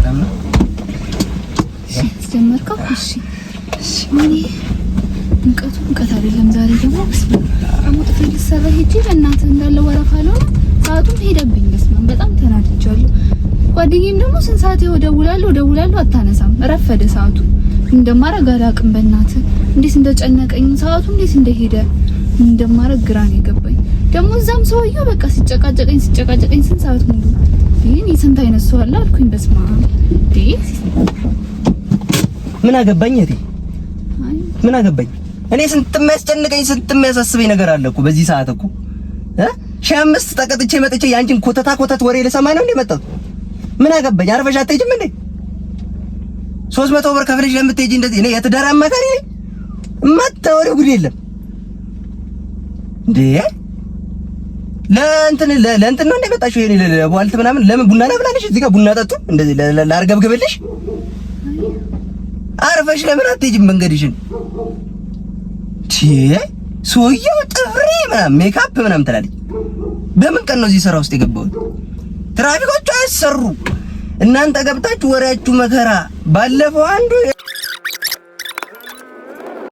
ሰላም ነው? ጀመርከው? እሺ ምን ሙቀት አይደለም ዛሬ ደግሞ አሞት ፍልሰራ ሄጄ በእናትህ እንዳለ ወረፋ አልሆነ ሰዓቱም ሄደብኝ። በጣም ተናድጃለሁ። ጓደኛዬም ደግሞ ስንት ሰዓት እደውላለሁ አታነሳም። ረፈደ ሰዓቱ። እንደማረግ አላውቅም። በእናትህ እንዴት እንደጨነቀኝ ሰዓቱ እንዴት እንደሄደ እንደማረግ ግራ ነው የገባኝ። ደግሞ እዛም ሰውዬው በቃ ሲጨቃጨቀኝ ስንት ሰዓት ሙሉ ይሄን ስንት አይነት ሰው አለ አልኩኝ። በስመ አብ ምን አገባኝ እቴ ምን አገባኝ እኔ ስንት የሚያስጨንቀኝ ስንት የሚያሳስበኝ ነገር አለ እኮ በዚህ ሰዓት እኮ ሺህ አምስት ተቀጥቼ መጥቼ ያንቺን ኮተት ወሬ ልሰማ ነው እንዴ መጣሁ? ምን አገባኝ? አርፈሽ አትሄጂም እንዴ? 300 ብር ከፍለሽ ለምትሄጂ እንደዚህ እኔ የትዳር አማካሪ ነኝ? የማታወሪው ጉድ የለም እንዴ? ለእንትን ነው እንደ መጣሽው ይሄን ለቧልት ምናምን ለምን ቡና ላብላለሽ? እዚህ ጋር ቡና ጠጡ እንደዚህ ላርገብግብልሽ? አርፈሽ ለምን አትሄጂም መንገድሽን? ሰውዬው ጥፍሬ ምናምን ሜካፕ ምናምን ትላለች። በምን ቀን ነው እዚህ ስራ ውስጥ የገባሁት? ትራፊኮቹ አያሰሩ እናንተ ገብታችሁ ወሬያችሁ መከራ። ባለፈው አንዱ